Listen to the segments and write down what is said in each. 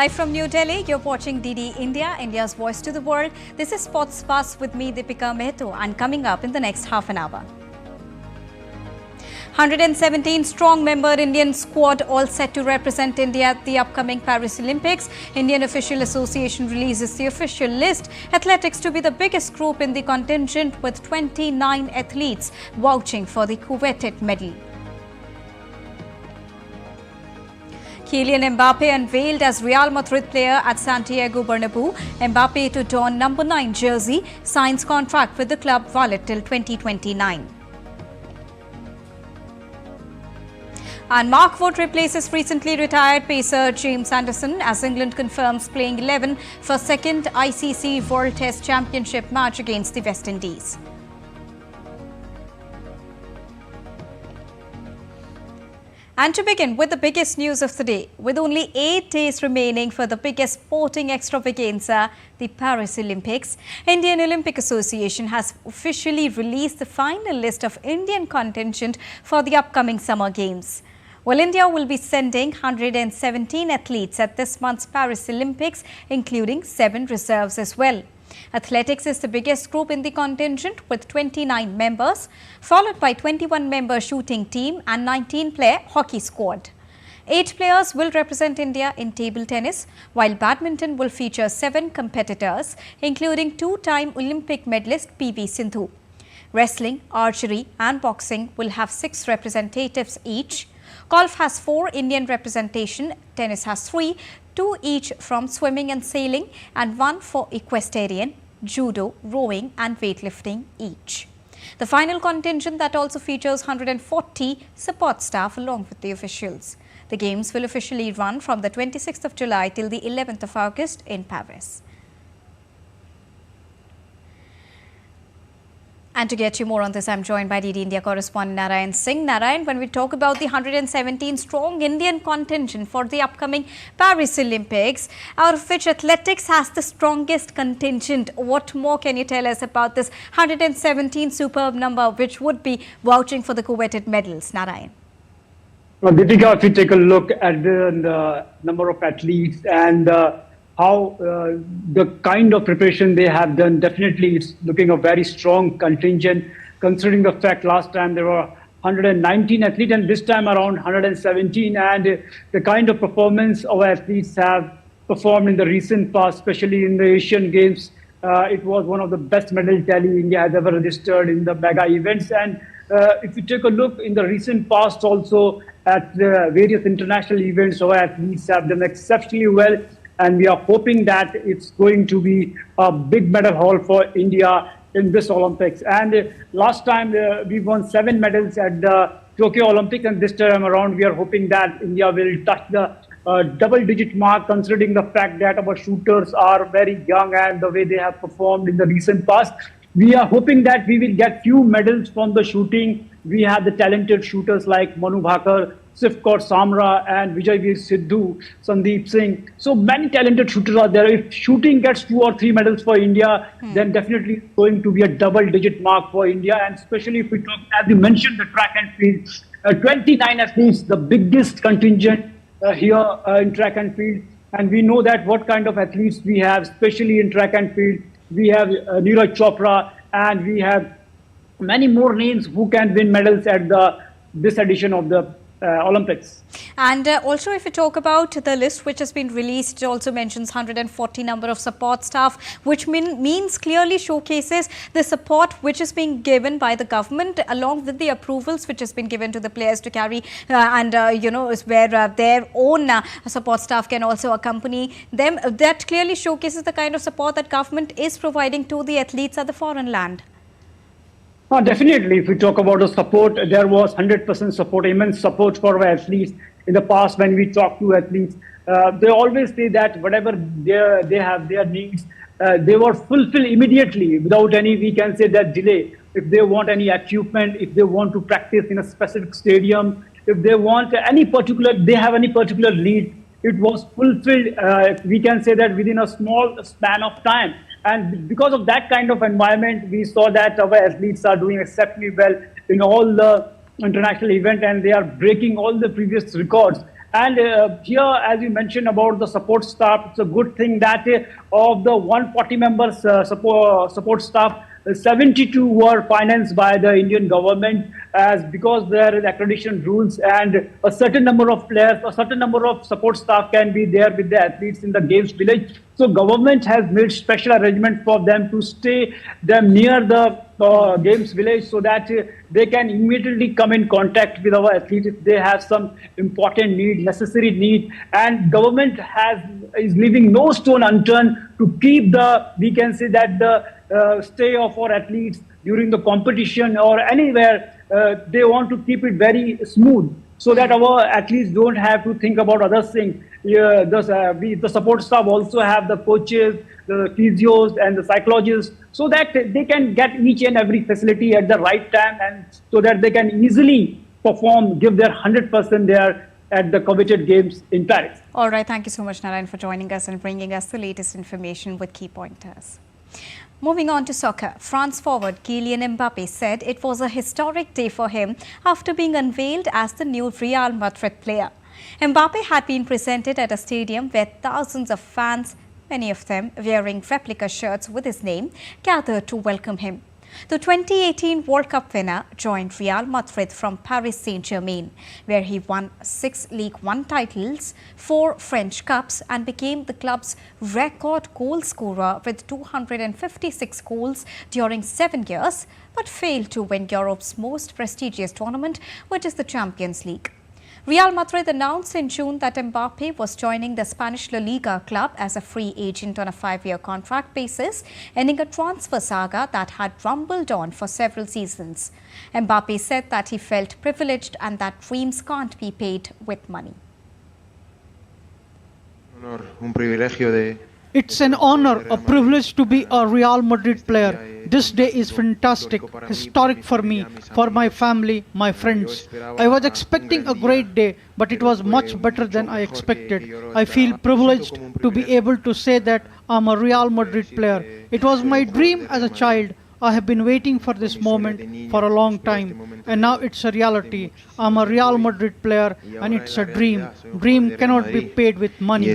Live from New Delhi, you're watching DD India, India's voice to the world. This is Sports Fast with me, Deepika Mehto, and coming up in the next half an hour. 117 strong member Indian squad all set to represent India at the upcoming Paris Olympics. Indian Official Association releases the official list. Athletics to be the biggest group in the contingent with 29 athletes vouching for the coveted medal. Kylian Mbappe unveiled as Real Madrid player at Santiago Bernabeu. Mbappe to don number 9 jersey, signs contract with the club valid till 2029. And Mark Wood replaces recently retired pacer James Anderson as England confirms playing 11 for second ICC World Test Championship match against the West Indies. And to begin with the biggest news of the day, with only 8 days remaining for the biggest sporting extravaganza, the Paris Olympics, Indian Olympic Association has officially released the final list of Indian contingent for the upcoming Summer Games. Well, India will be sending 117 athletes at this month's Paris Olympics, including 7 reserves as well. Athletics is the biggest group in the contingent with 29 members, followed by 21-member shooting team and 19-player hockey squad. 8 players will represent India in table tennis, while badminton will feature 7 competitors, including 2-time Olympic medalist PV Sindhu. Wrestling, archery and boxing will have 6 representatives each. Golf has 4 Indian representation, tennis has 3, 2 each from swimming and sailing, and 1 for equestrian, judo, rowing and weightlifting each. The final contingent that also features 140 support staff along with the officials. The games will officially run from the 26th of July till the 11th of August in Paris. And to get you more on this, I'm joined by DD India correspondent Naran Singh. Naran, when we talk about the 117 strong Indian contingent for the upcoming Paris Olympics, out of which athletics has the strongest contingent, what more can you tell us about this 117 superb number which would be vouching for the coveted medals, Naran? Well, Deepika, if you take a look at the number of athletes and how the kind of preparation they have done, definitely it's looking a very strong contingent, considering the fact last time there were 119 athletes and this time around 117, and the kind of performance our athletes have performed in the recent past, especially in the Asian Games. It was one of the best medal tally India has ever registered in the mega events. And if you take a look in the recent past also at the various international events, our athletes have done exceptionally well. And we are hoping that it's going to be a big medal haul for India in this Olympics. And last time we won 7 medals at the Tokyo Olympics, and this time around we are hoping that India will touch the double-digit mark, considering the fact that our shooters are very young and the way they have performed in the recent past. We are hoping that we will get few medals from the shooting. We have the talented shooters like Manu Bhakar, Sifkot Samra and Vijay Veer Sidhu, Sandeep Singh. So many talented shooters are there. If shooting gets 2 or 3 medals for India, then definitely it's going to be a double-digit mark for India. And especially if we talk, as you mentioned, the track and field, 29 athletes, the biggest contingent here in track and field. And we know that what kind of athletes we have, especially in track and field. We have Neeraj Chopra, and we have many more names who can win medals at this edition of the Olympics. And also if you talk about the list which has been released, it also mentions 140 number of support staff, which means clearly showcases the support which is being given by the government along with the approvals which has been given to the players to carry is where their own support staff can also accompany them. That clearly showcases the kind of support that government is providing to the athletes at the foreign land. Definitely, if we talk about the support, there was 100% support, immense support for our athletes. In the past, when we talk to athletes, they always say that whatever they have their needs, they were fulfilled immediately without any, we can say, that delay. If they want any equipment, if they want to practice in a specific stadium, if they want they have any particular need, it was fulfilled, we can say that within a small span of time. And because of that kind of environment, we saw that our athletes are doing exceptionally well in all the international events, and they are breaking all the previous records. And here, as you mentioned about the support staff, it's a good thing that of the 140 members support staff, 72 were financed by the Indian government as because there is accreditation rules and a certain number of players, a certain number of support staff can be there with the athletes in the games village. So government has made special arrangement for them to stay them near the games village so that they can immediately come in contact with our athletes if they have some important need, necessary need. And government is leaving no stone unturned to keep the, we can say that the stay of our athletes during the competition or anywhere, they want to keep it very smooth so that our athletes don't have to think about other things. The support staff also have the coaches, the physios and the psychologists so that they can get each and every facility at the right time and so that they can easily perform, give their 100% there at the coveted games in Paris. All right. Thank you so much, Naran, for joining us and bringing us the latest information with key pointers. Moving on to soccer, France forward Kylian Mbappe said it was a historic day for him after being unveiled as the new Real Madrid player. Mbappe had been presented at a stadium where thousands of fans, many of them wearing replica shirts with his name, gathered to welcome him. The 2018 World Cup winner joined Real Madrid from Paris Saint-Germain, where he won 6 League One titles, 4 French Cups and became the club's record goal scorer with 256 goals during 7 years, but failed to win Europe's most prestigious tournament, which is the Champions League. Real Madrid announced in June that Mbappe was joining the Spanish La Liga club as a free agent on a 5-year contract basis, ending a transfer saga that had rumbled on for several seasons. Mbappe said that he felt privileged and that dreams can't be paid with money. It's an honor, a privilege to be a Real Madrid player. This day is fantastic, historic for me, for my family, my friends. I was expecting a great day, but it was much better than I expected. I feel privileged to be able to say that I'm a Real Madrid player. It was my dream as a child. I have been waiting for this moment for a long time, and now it's a reality. I'm a Real Madrid player, and it's a dream. Dream cannot be paid with money.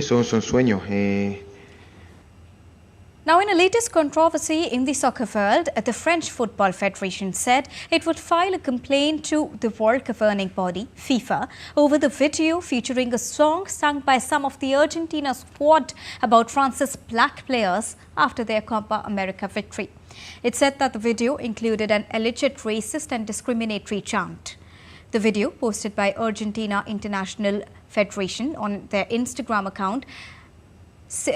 Now, in a latest controversy in the soccer world, the French Football Federation said it would file a complaint to the world governing body, FIFA, over the video featuring a song sung by some of the Argentina squad about France's black players after their Copa America victory. It said that the video included an alleged racist and discriminatory chant. The video, posted by Argentina International Federation on their Instagram account,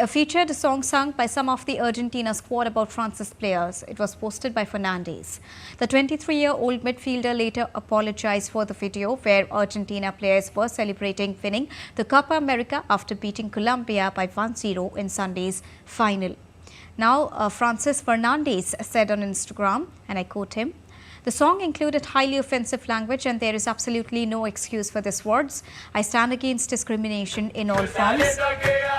featured a song sung by some of the Argentina squad about France's players. It was posted by Fernandes. The 23-year-old midfielder later apologized for the video where Argentina players were celebrating winning the Copa America after beating Colombia by 1-0 in Sunday's final. Now, Francis Fernandes said on Instagram, and I quote him, "The song included highly offensive language and there is absolutely no excuse for these words. I stand against discrimination in all forms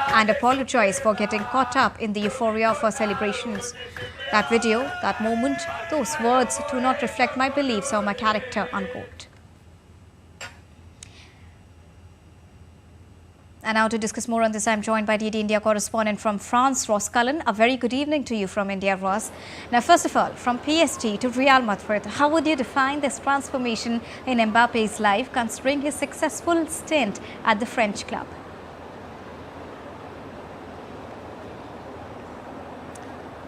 and apologize for getting caught up in the euphoria of our celebrations. That video, that moment, those words do not reflect my beliefs or my character," unquote. And now to discuss more on this, I'm joined by DD India correspondent from France, Cullin. A very good evening to you from India, Ross. Now, first of all, from PSG to Real Madrid, how would you define this transformation in Mbappe's life, considering his successful stint at the French club?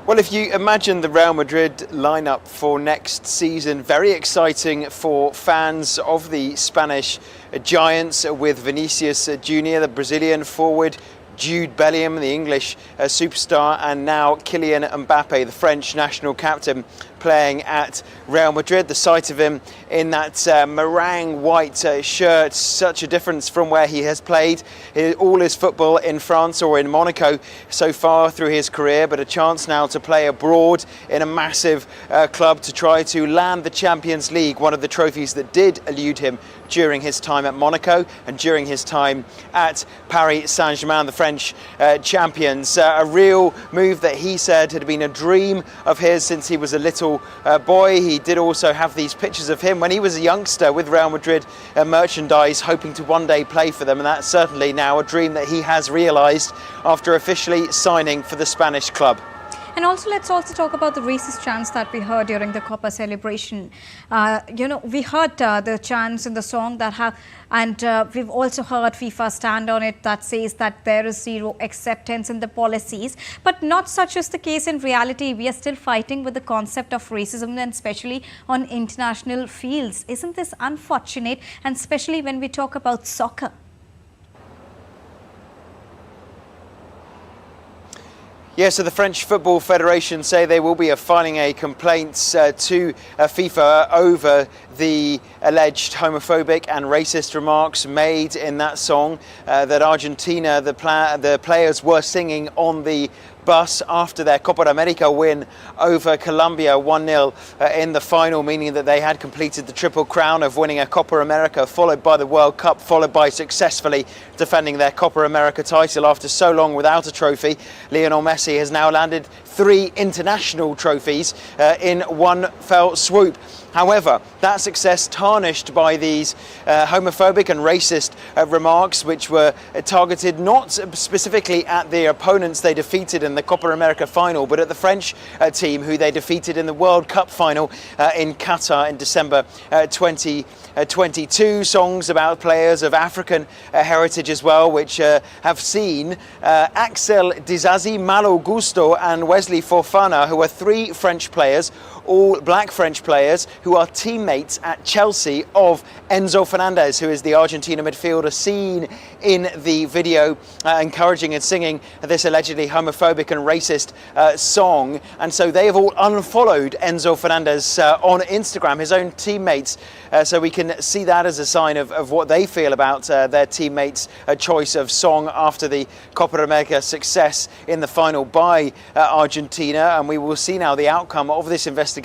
Well, if you imagine the Real Madrid lineup for next season, very exciting for fans of the Spanish Giants, with Vinicius Jr., the Brazilian forward, Jude Bellingham, the English superstar, and now Kylian Mbappe, the French national captain, playing at Real Madrid. The sight of him in that meringue white shirt, such a difference from where he has played all his football in France or in Monaco so far through his career, but a chance now to play abroad in a massive club to try to land the Champions League, one of the trophies that did elude him during his time at Monaco and during his time at Paris Saint-Germain, the French champions. A real move that he said had been a dream of his since he was a little little boy. He did also have these pictures of him when he was a youngster with Real Madrid merchandise, hoping to one day play for them, and that's certainly now a dream that he has realised after officially signing for the Spanish club. And also, let's also talk about the racist chants that we heard during the Copa celebration. We heard the chants in the song that have, and we've also heard FIFA stand on it that says that there is zero acceptance in the policies. But not such is the case in reality. We are still fighting with the concept of racism, and especially on international fields. Isn't this unfortunate? And especially when we talk about soccer. Yeah, so the French Football Federation say they will be filing a complaint to FIFA over the alleged homophobic and racist remarks made in that song that Argentina, the players were singing on the bus after their Copa America win over Colombia 1-0 in the final, meaning that they had completed the triple crown of winning a Copa America, followed by the World Cup, followed by successfully defending their Copa America title after so long without a trophy. Lionel Messi has now landed 3 international trophies in one fell swoop. However, that success tarnished by these homophobic and racist remarks, which were targeted not specifically at the opponents they defeated in the Copa America final, but at the French team who they defeated in the World Cup final in Qatar in December 2022. Songs about players of African heritage as well, which have seen Axel Dizazi, Malo Gusto and Wesley Fofana, who are 3 French players, all black French players, who are teammates at Chelsea of Enzo Fernandes, who is the Argentina midfielder seen in the video encouraging and singing this allegedly homophobic and racist song. And so they have all unfollowed Enzo Fernandes on Instagram, his own teammates. So we can see that as a sign of what they feel about their teammates' choice of song after the Copa America success in the final by Argentina. And we will see now the outcome of this investigation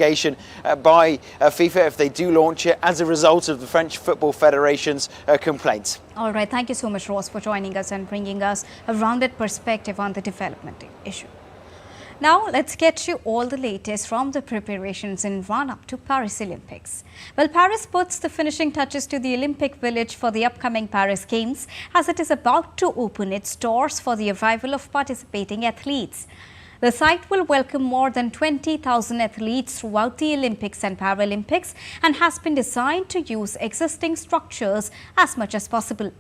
by FIFA if they do launch it as a result of the French Football Federation's complaints. All right, thank you so much, Ross, for joining us and bringing us a rounded perspective on the development issue. Now, let's get you all the latest from the preparations in run-up to Paris Olympics. Well, Paris puts the finishing touches to the Olympic Village for the upcoming Paris Games as it is about to open its doors for the arrival of participating athletes. The site will welcome more than 20,000 athletes throughout the Olympics and Paralympics and has been designed to use existing structures as much as possible.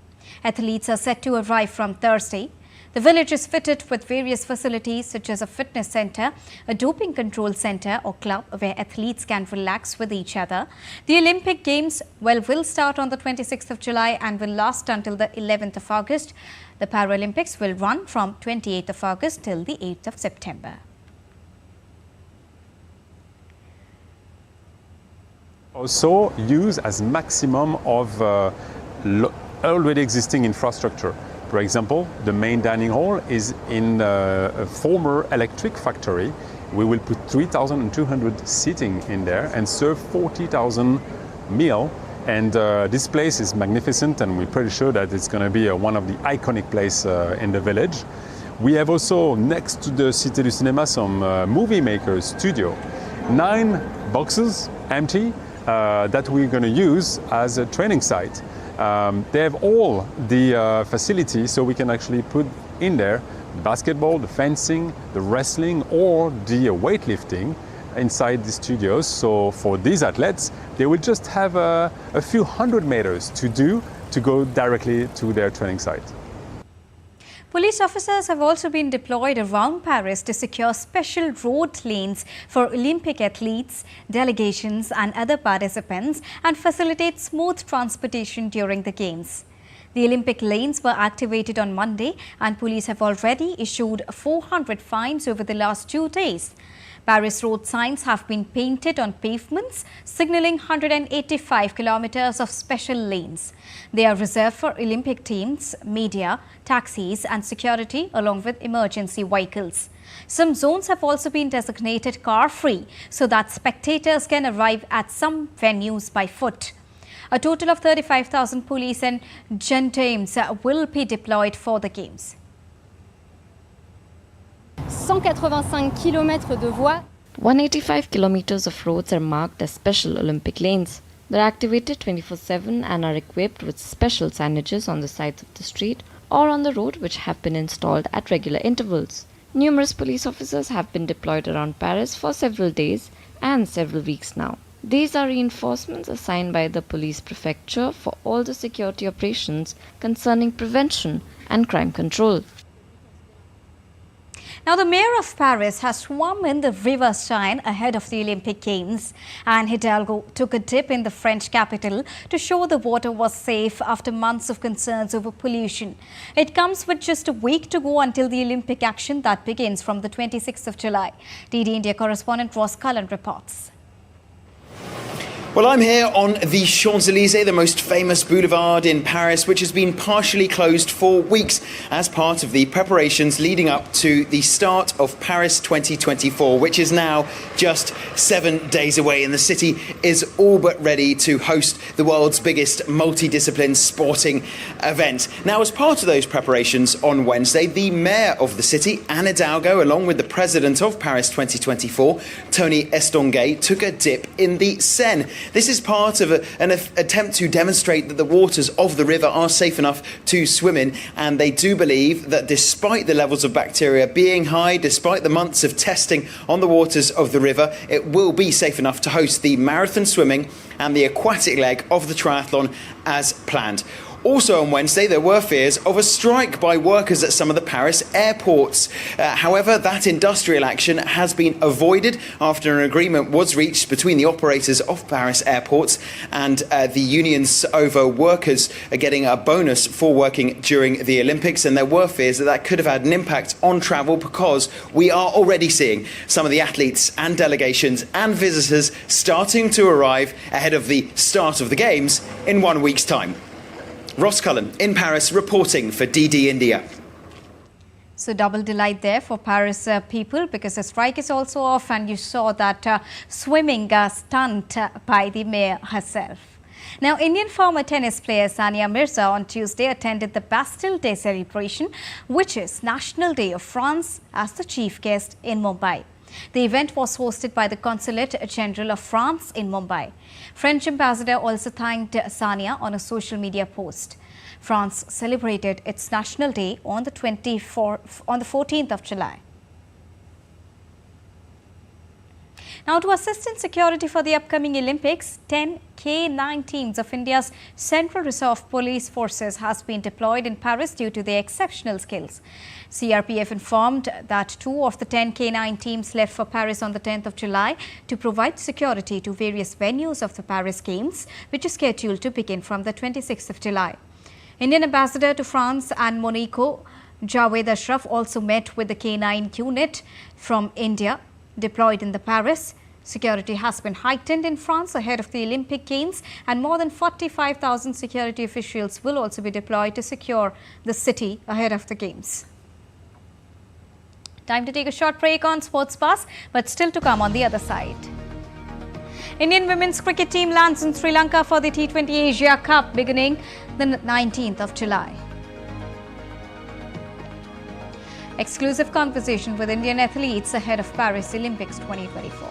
Athletes are set to arrive from Thursday. The village is fitted with various facilities such as a fitness center, a doping control center or club where athletes can relax with each other. The Olympic Games will start on the 26th of July and will last until the 11th of August. The Paralympics will run from 28th of August till the 8th of September. Also use as maximum of already existing infrastructure. For example, the main dining hall is in a former electric factory. We will put 3,200 seating in there and serve 40,000 meals. And this place is magnificent, and we're pretty sure that it's going to be one of the iconic places in the village. We have also, next to the Cité du Cinéma, some movie makers studio. 9 boxes empty that we're going to use as a training site. They have all the facilities, so we can actually put in there the basketball, the fencing, the wrestling, or the weightlifting inside the studios. So for these athletes, they will just have a few hundred meters to do to go directly to their training site. Police officers have also been deployed around Paris to secure special road lanes for Olympic athletes, delegations and other participants and facilitate smooth transportation during the Games. The Olympic lanes were activated on Monday and police have already issued 400 fines over the last 2 days. Paris road signs have been painted on pavements, signalling 185 kilometers of special lanes. They are reserved for Olympic teams, media, taxis and security along with emergency vehicles. Some zones have also been designated car-free so that spectators can arrive at some venues by foot. A total of 35,000 police and gendarmes will be deployed for the Games. 185 km de voies. 185 kilometers of roads are marked as special Olympic lanes. They're activated 24/7 and are equipped with special signages on the sides of the street or on the road, which have been installed at regular intervals. Numerous police officers have been deployed around Paris for several days and several weeks now. These are reinforcements assigned by the police prefecture for all the security operations concerning prevention and crime control. Now, the mayor of Paris has swum in the River Seine ahead of the Olympic Games. Anne Hidalgo took a dip in the French capital to show the water was safe after months of concerns over pollution. It comes with just a week to go until the Olympic action that begins from the 26th of July. DD India correspondent Cullin reports. Well, I'm here on the Champs-Élysées, the most famous boulevard in Paris, which has been partially closed for weeks as part of the preparations leading up to the start of Paris 2024, which is now just 7 days away. And the city is all but ready to host the world's biggest multidiscipline sporting event. Now, as part of those preparations on Wednesday, the mayor of the city, Anne Hidalgo, along with the president of Paris 2024, Tony Estanguet, took a dip in the Seine. This is part of an attempt to demonstrate that the waters of the river are safe enough to swim in, and they do believe that despite the levels of bacteria being high, despite the months of testing on the waters of the river, it will be safe enough to host the marathon swimming and the aquatic leg of the triathlon as planned. Also on Wednesday, there were fears of a strike by workers at some of the Paris airports. However, that industrial action has been avoided after an agreement was reached between the operators of Paris airports and the unions over workers getting a bonus for working during the Olympics. And there were fears that that could have had an impact on travel, because we are already seeing some of the athletes and delegations and visitors starting to arrive ahead of the start of the Games in 1 week's time. Cullin in Paris reporting for DD India. So double delight there for Paris people, because the strike is also off, and you saw that swimming stunt by the mayor herself. Now, Indian former tennis player Sania Mirza on Tuesday attended the Bastille Day celebration, which is National Day of France, as the chief guest in Mumbai. The event was hosted by the Consulate General of France in Mumbai. French ambassador also thanked Sania on a social media post. France celebrated its National Day on the 14th of July. Now, to assist in security for the upcoming Olympics, 10 K9 teams of India's Central Reserve Police Forces has been deployed in Paris due to their exceptional skills. CRPF informed that 2 of the 10 K9 teams left for Paris on the 10th of July to provide security to various venues of the Paris Games, which is scheduled to begin from the 26th of July. Indian ambassador to France and Monaco, Javed Ashraf, also met with the K9 unit from India deployed in the Paris. Security has been heightened in France ahead of the Olympic Games, and more than 45,000 security officials will also be deployed to secure the city ahead of the Games. Time to take a short break on Sports Pass, but still to come on the other side. Indian women's cricket team lands in Sri Lanka for the T20 Asia Cup beginning the 19th of July. Exclusive conversation with Indian athletes ahead of Paris Olympics 2024.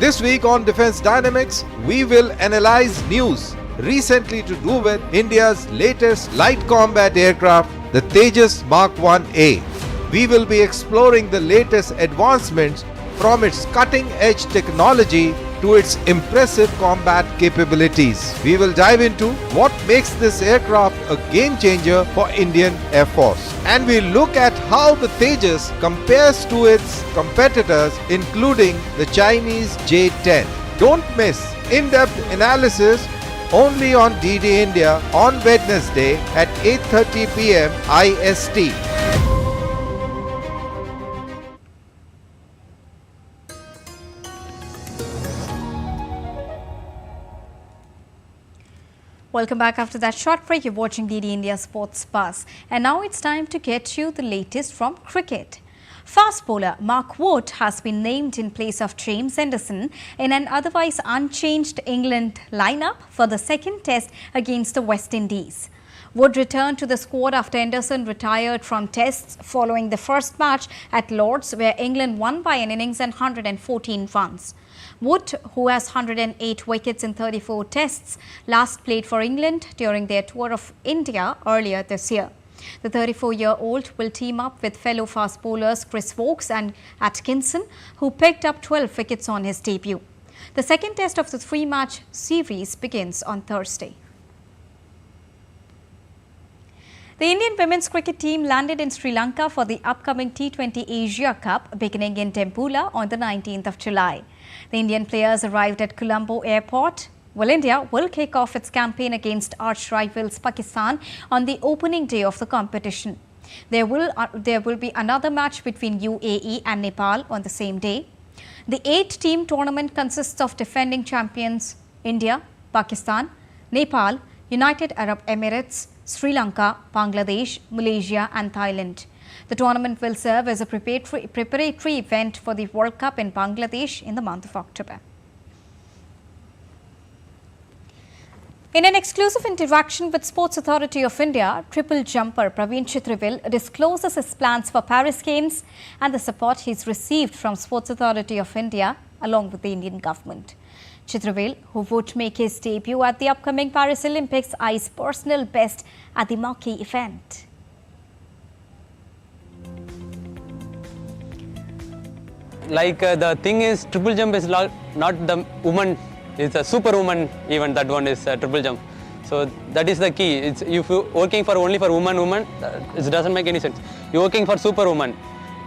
This week on Defence Dynamics, we will analyze news recently to do with India's latest light combat aircraft, the Tejas Mark 1A. We will be exploring the latest advancements from its cutting-edge technology to its impressive combat capabilities. We will dive into what makes this aircraft a game changer for Indian Air Force. And we'll look at how the Tejas compares to its competitors, including the Chinese J-10. Don't miss in-depth analysis only on DD India on Wednesday at 8:30 p.m. IST. Welcome back after that short break. You're watching DD India Sports Pass. And now it's time to get you the latest from cricket. Fast bowler Mark Wood has been named in place of James Anderson in an otherwise unchanged England lineup for the second test against the West Indies. Wood returned to the squad after Anderson retired from tests following the first match at Lord's, where England won by an innings and 114 runs. Wood, who has 108 wickets in 34 tests, last played for England during their tour of India earlier this year. The 34-year-old will team up with fellow fast bowlers Chris Wokes and Atkinson, who picked up 12 wickets on his debut. The second test of the three-match series begins on Thursday. The Indian women's cricket team landed in Sri Lanka for the upcoming T20 Asia Cup beginning in Tempula on the 19th of July. The Indian players arrived at Colombo Airport. Well, India will kick off its campaign against arch rivals Pakistan on the opening day of the competition. There will be another match between UAE and Nepal on the same day. The 8-team tournament consists of defending champions India, Pakistan, Nepal, United Arab Emirates, Sri Lanka, Bangladesh, Malaysia and Thailand. The tournament will serve as a preparatory event for the World Cup in Bangladesh in the month of October. In an exclusive interaction with Sports Authority of India, triple jumper Praveen Chitravel discloses his plans for Paris Games and the support he's received from Sports Authority of India along with the Indian government. Chitravel, who would make his debut at the upcoming Paris Olympics, eyes personal best at the marquee event. The thing is, triple jump is not the woman, it's a superwoman event. That one is triple jump. So that is the key. It's if you're working for only for woman, it doesn't make any sense. You're working for superwoman.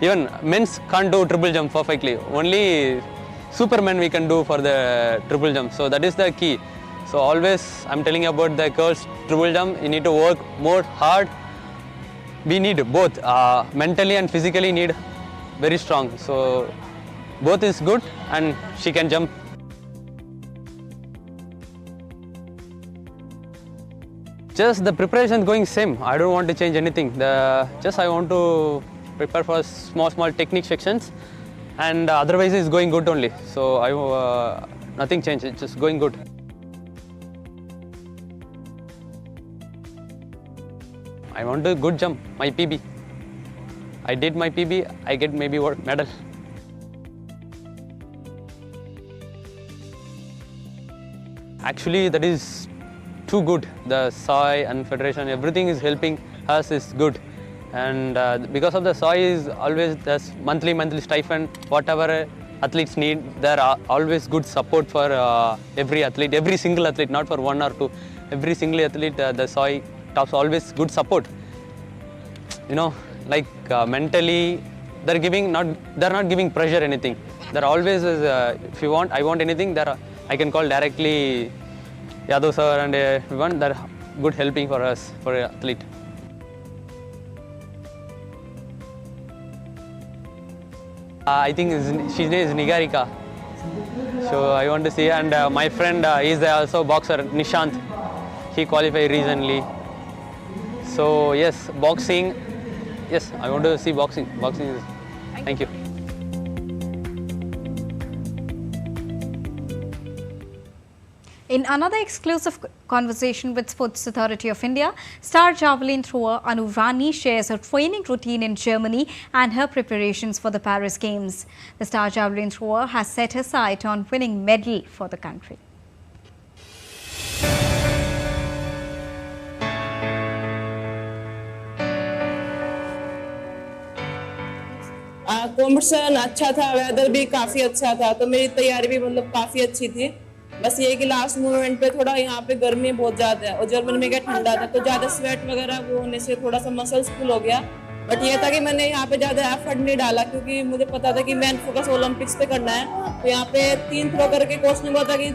Even men's can't do triple jump perfectly. Only supermen we can do for the triple jump. So that is the key. So always I'm telling you about the girls triple jump. You need to work more hard. We need both mentally and physically need very strong. So both is good and she can jump. Just the preparation going same. I don't want to change anything. Just I want to prepare for small technique sections, and otherwise it's going good only. So nothing changed. It's just going good. I want a good jump. My PB. I did my PB. I get maybe world medal. Actually, that is too good. The SOI and Federation, everything is helping us is good. And because of the SOI is always this monthly stipend, whatever athletes need, there are always good support for every athlete, every single athlete, not for one or two. Every single athlete, the SOI tops always good support. You know, mentally, they're not giving pressure anything. They're always, if you want, I want anything, I can call directly Yadav sir and everyone. They're good helping for us, for an athlete. I think his name is Nigarika. So I want to see, and my friend is also boxer, Nishant. He qualified recently. So yes, boxing. Yes, I want to see boxing. Boxing is. Thank you. In another exclusive conversation with Sports Authority of India, star javelin thrower Anu Rani shares her training routine in Germany and her preparations for the Paris Games. The star javelin thrower has set her sight on winning medal for the country. Competition अच्छा था, weather भी काफ़ी अच्छा था, तो मेरी तैयारी भी मतलब काफ़ी अच्छी थी। बस ये कि लास्ट मोमेंट पे थोड़ा यहाँ पे गर्मी बहुत ज़्यादा है और जर्मनी में क्या ठंडा था, तो ज़्यादा स्वेट वगैरह वो होने से थोड़ा सा मसल्स फुल हो गया। बट ये था कि मैंने यहाँ पे ज़्यादा एफर्ट नहीं डाला क्योंकि मुझे पता था कि मेन फोकस ओलंपिक्स पे करना है। तो यहाँ पे 3 थ्रो करके कोच ने बोला था कि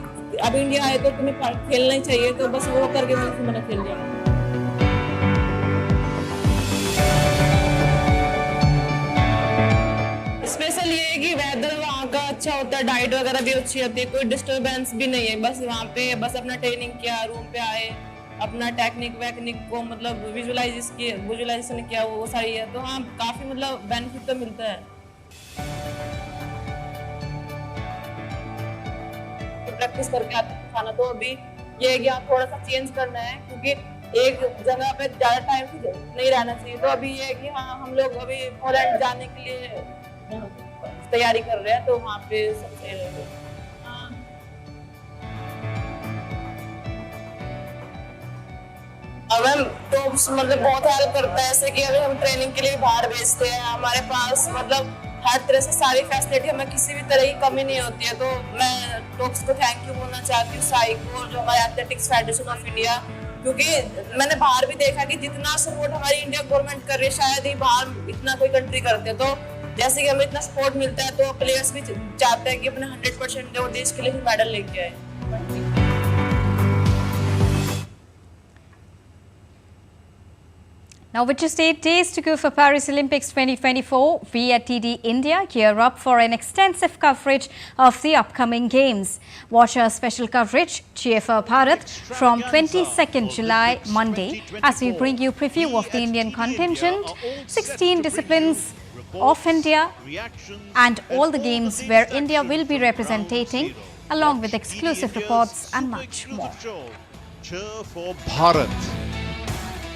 अब इंडिया आए तो तुम्हें खेलना ही चाहिए, तो बस वो करके मैंने खेल लिया। स्पेशल ये है कि वेदर वहाँ का अच्छा होता है, डाइट वगैरह भी अच्छी होती है, कोई डिस्टर्बेंस भी नहीं है। बस वहाँ पे बस अपना ट्रेनिंग किया, रूम पे आए, अपना टेक्निक को मतलब विजुअलाइजेशन किया, वो सारी है। तो हाँ, काफ़ी मतलब बेनिफिट तो मिलता है। प्रैक्टिस करके आते हैं खाना, तो अभी ये है कि हाँ थोड़ा सा चेंज करना है, क्योंकि एक जगह पे ज्यादा टाइम नहीं रहना चाहिए। तो अभी ये है कि हाँ हम लोग अभी पोलैंड जाने के लिए तैयारी कर रहे हैं, तो वहाँ पे सब सही रहेगा। मैम तो मतलब बहुत हेल्प करता है, ऐसे कि अभी हम ट्रेनिंग के लिए बाहर भेजते हैं, हमारे पास मतलब हर तरह से सारी फैसिलिटी, हमें किसी भी तरह की कमी नहीं होती है। तो मैं टॉक्स को थैंक यू बोलना चाहती हूँ, साई को, जो हमारे एथलेटिक्स फेडरेशन ऑफ इंडिया, क्योंकि मैंने बाहर भी देखा कि जितना सपोर्ट हमारी इंडिया गवर्नमेंट कर रही है शायद ही बाहर इतना कोई कंट्री करते हैं। तो जैसे कि हमें इतना सपोर्ट मिलता है तो प्लेयर्स भी चाहते हैं कि अपने 100% दे और देश के लिए भी मेडल लेके आए। Now, with just 8 days to go for Paris Olympics 2024, we at DD India gear up for an extensive coverage of the upcoming games. Watch our special coverage, Prasar Bharati, from 22nd July, Monday, as we bring you preview of the Indian contingent, 16 disciplines of India, and all the games where India will be representing, along with exclusive reports and much more. Cheer for Bharat.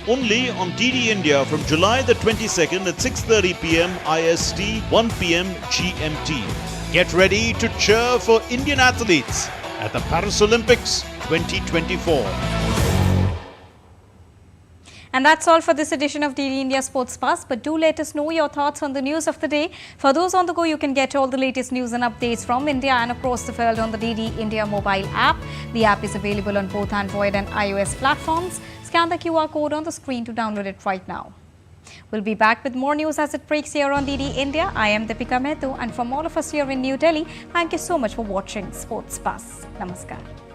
Only on DD India from July the 22nd at 6:30 p.m. IST, 1 p.m. GMT. Get ready to cheer for Indian athletes at the Paris Olympics 2024. And that's all for this edition of DD India Sports Pass. But do let us know your thoughts on the news of the day. For those on the go, you can get all the latest news and updates from India and across the world on the DD India mobile app. The app is available on both Android and iOS platforms. Scan the QR code on the screen to download it right now. We'll be back with more news as it breaks here on DD India. I am Deepika Mehtu, and from all of us here in New Delhi, thank you so much for watching Sports Pass. Namaskar.